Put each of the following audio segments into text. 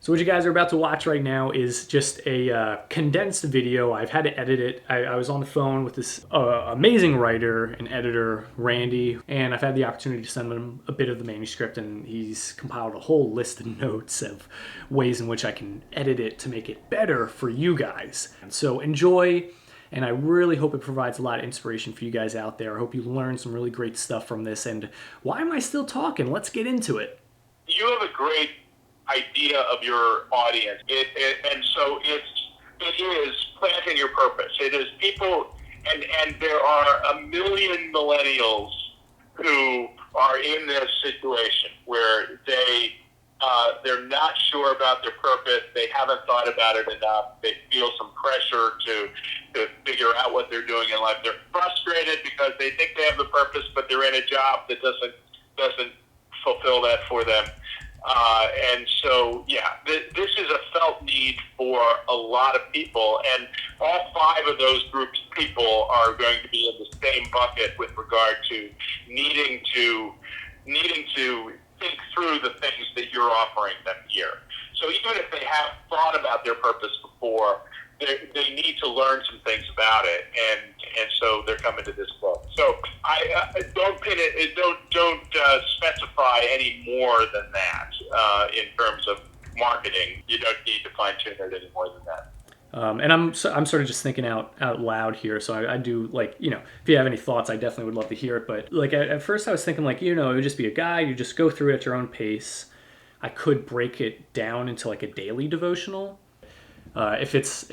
So what you guys are about to watch right now is just a condensed video. I've had to edit it. I was on the phone with this amazing writer and editor, Randy, and I've had the opportunity to send him a bit of the manuscript, and he's compiled a whole list of notes of ways in which I can edit it to make it better for you guys. So enjoy, and I really hope it provides a lot of inspiration for you guys out there. I hope you learn some really great stuff from this. And why am I still talking? Let's get into it. You have a great idea of your audience, and so it is planting your purpose. It is people, and there are a million millennials who are in this situation where they're not sure about their purpose. They haven't thought about it enough. They feel some pressure to figure out what they're doing in life. They're frustrated because they think they have the purpose, but they're in a job that doesn't fulfill that for them. And so, this is a felt need for a lot of people, and all five of those groups of people are going to be in the same bucket with regard to needing to think through the things that you're offering them here. So even if they have thought about their purpose before, they need to learn some things about it, and so they're coming to this book. So I don't pin it, don't specify any more than that in terms of marketing. You don't need to fine tune it any more than that. And I'm sort of just thinking out loud here. So I do, like, if you have any thoughts, I definitely would love to hear it. But like at first I was thinking, like, it would just be a guide. You just go through it at your own pace. I could break it down into like a daily devotional. If it's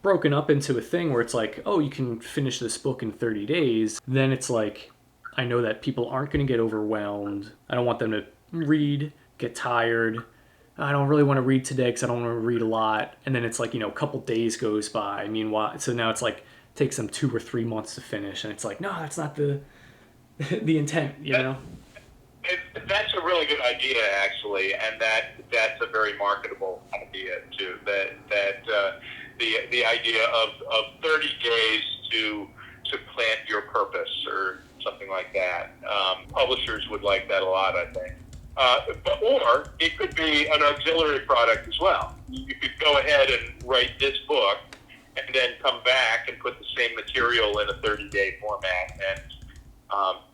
broken up into a thing where it's like, oh, you can finish this book in 30 days, then it's like, I know that people aren't going to get overwhelmed. I don't want them to read, get tired. I don't really want to read today because I don't want to read a lot. And then it's like, a couple days goes by. Meanwhile, so now it's like, it takes them 2 or 3 months to finish. And it's like, no, that's not the intent, That's a really good idea, actually, and that's a very marketable idea too. The idea of 30 days to plant your purpose or something like that. Publishers would like that a lot, I think. Or it could be an auxiliary product as well. You could go ahead and write this book and then come back and put the same material in a 30-day format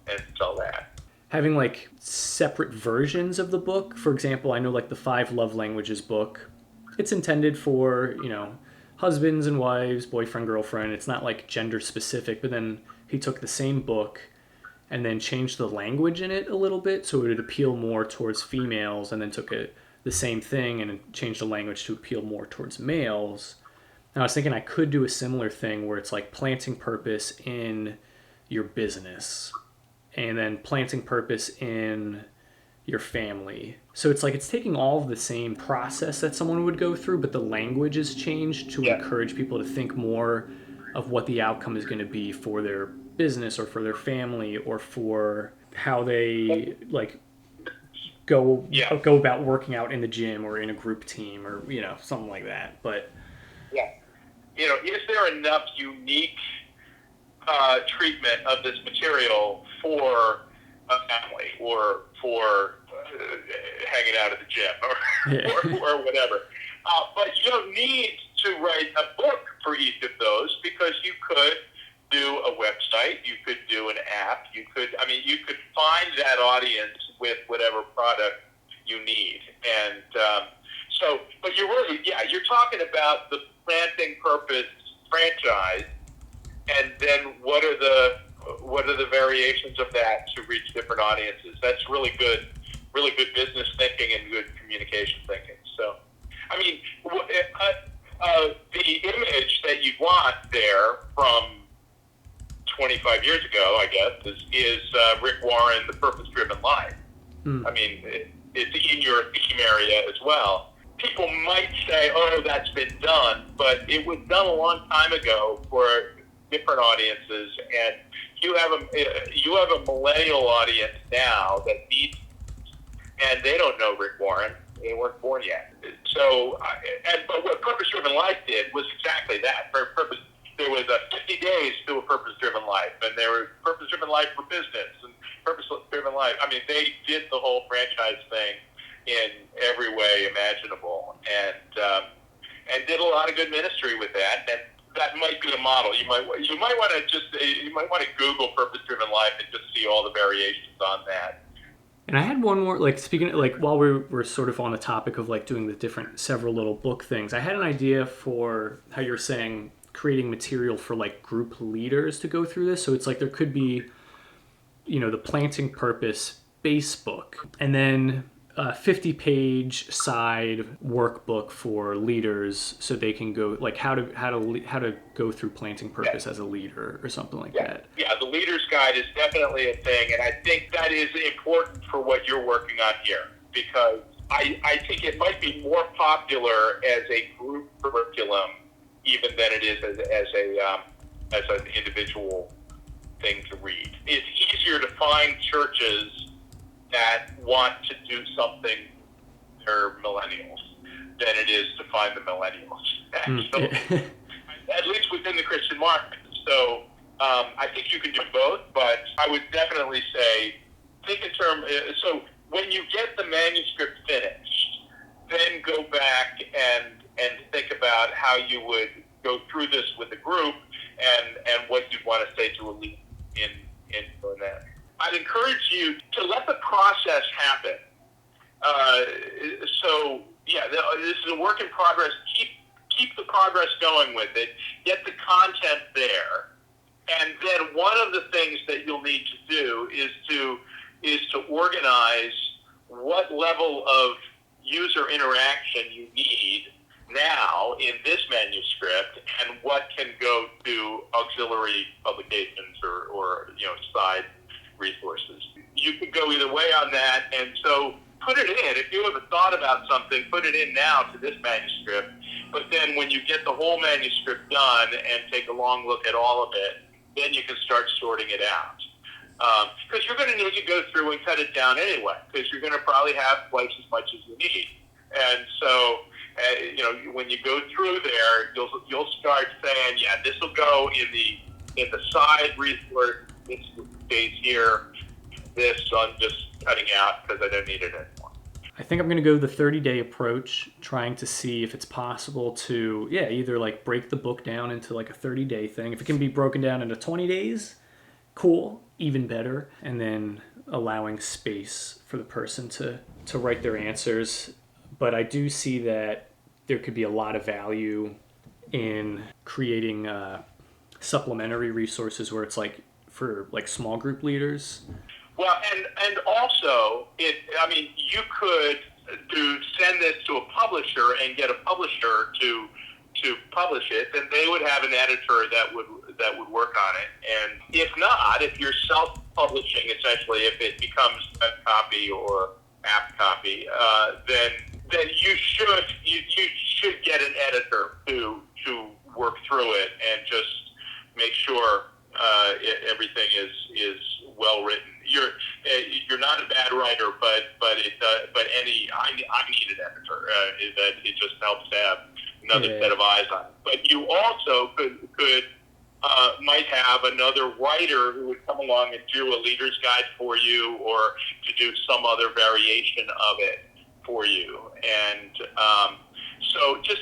and sell that. Having like separate versions of the book. For example, I know like the 5 Love Languages book, it's intended for, husbands and wives, boyfriend, girlfriend. It's not like gender specific, but then he took the same book and then changed the language in it a little bit so it would appeal more towards females, and then took the same thing and changed the language to appeal more towards males. And I was thinking I could do a similar thing where it's like planting purpose in your business and then planting purpose in your family. So it's like it's taking all of the same process that someone would go through, but the language is changed to encourage people to think more of what the outcome is going to be for their business or for their family or for how they go about working out in the gym or in a group team or something like that. But is there enough unique treatment of this material for a family or for hanging out at the gym or whatever? But you don't need to write a book for each of those, because you could do a website, you could do an app, you could find that audience with whatever product you need. And but you're talking about the Planting Purpose franchise, and then what are the variations of that to reach different audiences? That's really good business thinking and good communication thinking. So, the image that you want there from 25 years ago, I guess, is Rick Warren, The Purpose-Driven Life. It's in your theme area as well. People might say, oh, that's been done, but it was done a long time ago for different audiences, and you have a millennial audience now that needs, and they don't know Rick Warren. They weren't born yet. So, but what Purpose-Driven Life did was exactly that. There was 50 days to a Purpose-Driven Life, and there was Purpose-Driven Life for business and Purpose-Driven Life. They did the whole franchise thing in every way imaginable, and did a lot of good ministry with that. And that might be a model. You might want to Google purpose-driven life and just see all the variations on that. And I had one more, like, speaking of, like, while we're sort of on the topic of like doing the different several little book things, I had an idea for how you're saying creating material for like group leaders to go through this. So it's like there could be, the planting purpose base book, and then a 50-page side workbook for leaders, so they can go like how to go through planting purpose as a leader or something like that. Yeah, the leader's guide is definitely a thing, and I think that is important for what you're working on here, because I think it might be more popular as a group curriculum even than it is as an individual thing to read. It's easier to find churches that want to do something for millennials than it is to find the millennials. So, at least within the Christian market. So I think you can do both, but I would definitely say think in terms. So when you get the manuscript finished, then go back and think about how you would go through this with a group and what you'd want to say to a leader in doing that. I'd encourage you to let the process happen. So yeah, this is a work in progress. Keep the progress going with it. Get the content there, and then one of the things that you'll need to do is to organize what level of user interaction you need now in this manuscript, and what can go to auxiliary publications or side resources. You could go either way on that, and so put it in. If you have a thought about something, put it in now to this manuscript. But then when you get the whole manuscript done and take a long look at all of it, then you can start sorting it out. Because you're going to need to go through and cut it down anyway, because you're going to probably have twice as much as you need. And so, when you go through there, you'll start saying, yeah, this will go in the side resource. This stays here. This I'm just cutting out because I don't need it anymore. I think I'm going to go the 30-day approach, trying to see if it's possible to, either like break the book down into like a 30-day thing. If it can be broken down into 20 days, cool, even better. And then allowing space for the person to write their answers. But I do see that there could be a lot of value in creating supplementary resources where it's like for like small group leaders. Well, and also, you could send this to a publisher and get a publisher to publish it, then they would have an editor that would work on it. And if not, if you're self-publishing, essentially, if it becomes a copy or app copy, then you should get an editor to work through it and just make sure everything is well written. You're not a bad writer, but I need an editor. That it just helps to have another set of eyes on it. But you also could might have another writer who would come along and do a leader's guide for you, or to do some other variation of it for you. And so just,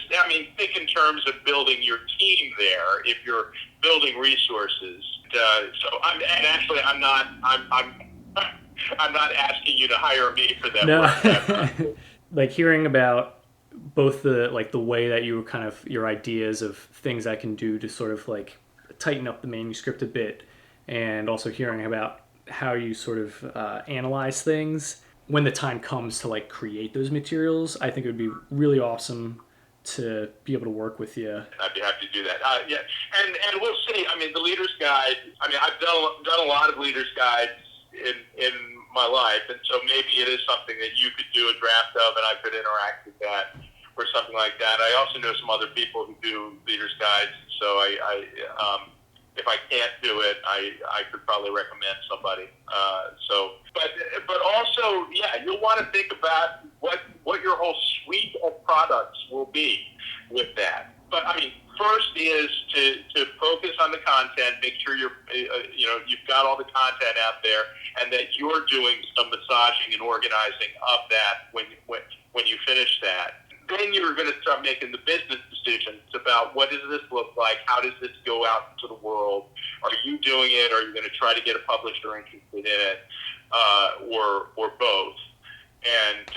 think in terms of building your team there if you're building resources. I'm not asking you to hire me for that work. Like hearing about both the way that you were kind of your ideas of things I can do to sort of like tighten up the manuscript a bit, and also hearing about how you sort of analyze things when the time comes to like create those materials. I think it would be really awesome to be able to work with you. I'd be happy to do that. And we'll see. The Leader's Guide. I've done a lot of Leader's Guides in my life, and so maybe it is something that you could do a draft of, and I could interact with that or something like that. I also know some other people who do Leader's Guides, so I if I can't do it, I could probably recommend somebody. But also, you'll want to think about what your whole suite of products will be with that. But first is to focus on the content, make sure you've got all the content out there, and that you're doing some massaging and organizing of that then you're going to start making the business decisions about what does this look like, how does this go out into the world, are you doing it, are you going to try to get a publisher interested in it, or both, and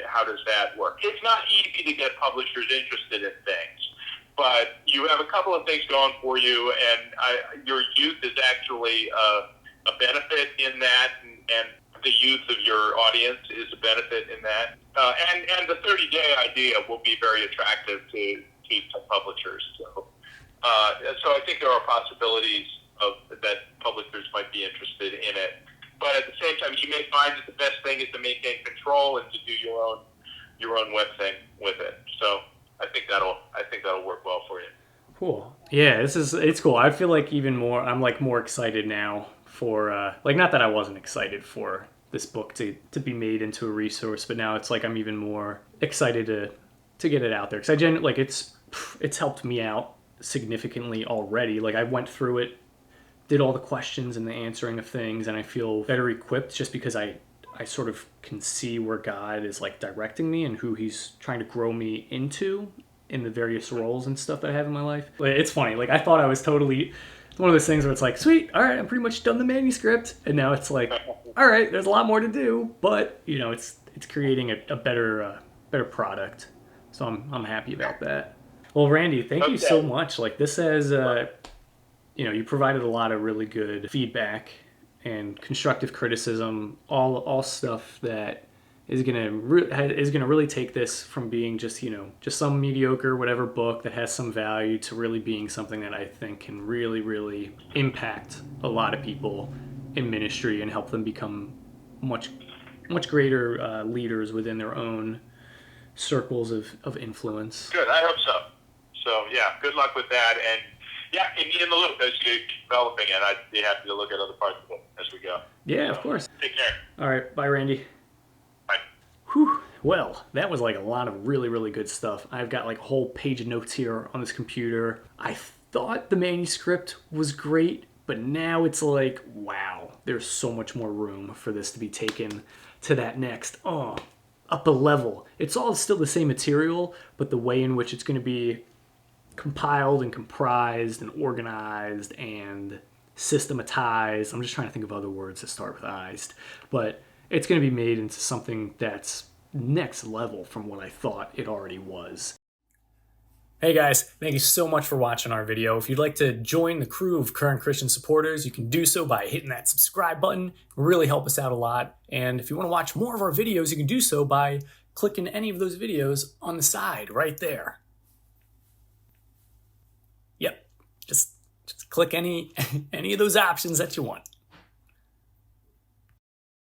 how does that work? It's not easy to get publishers interested in things, but you have a couple of things going for you, and your youth is actually a benefit in that, and the youth of your audience is a benefit in that. And the 30-day idea will be very attractive to some publishers. So I think there are possibilities that publishers might be interested in it. But at the same time, you may find that the best thing is to maintain control and to do your own web thing with it. So I think that'll work well for you. Cool. Yeah, it's cool. I feel like I'm like more excited now for like, not that I wasn't excited for this book to be made into a resource, but now it's like I'm even more excited to get it out there, because like it's helped me out significantly already. Like, I went through it, did all the questions and the answering of things, and I feel better equipped just because I sort of can see where God is like directing me and who he's trying to grow me into in the various roles and stuff that I have in my life. It's funny, like I thought I was totally one of those things where it's like, sweet, all right, I'm pretty much done the manuscript, and now it's like, all right, there's a lot more to do, but it's creating a better product. So I'm happy about that. Well, Randy, thank you so much. Like, this has you provided a lot of really good feedback and constructive criticism, all stuff that is gonna really take this from being just some mediocre whatever book that has some value to really being something that I think can really, really impact a lot of people in ministry and help them become much greater leaders within their own circles of influence. Good, I hope so. So yeah, good luck with that, and yeah, keep me in the loop as you keep developing it. I'd be happy to look at other parts of it as we go. Yeah, of course. Take care. All right, bye, Randy. Bye. Whew. Well, that was like a lot of really, really good stuff. I've got like a whole page of notes here on this computer. I thought the manuscript was great, but now it's like, wow, there's so much more room for this to be taken to that next, up a level. It's all still the same material, but the way in which it's going to be compiled and comprised and organized and systematized. I'm just trying to think of other words that start with "ized," but it's going to be made into something that's next level from what I thought it already was. Hey guys, thank you so much for watching our video. If you'd like to join the crew of Current Christian supporters, you can do so by hitting that subscribe button. It will really help us out a lot. And if you want to watch more of our videos, you can do so by clicking any of those videos on the side right there. Yep, just click any of those options that you want.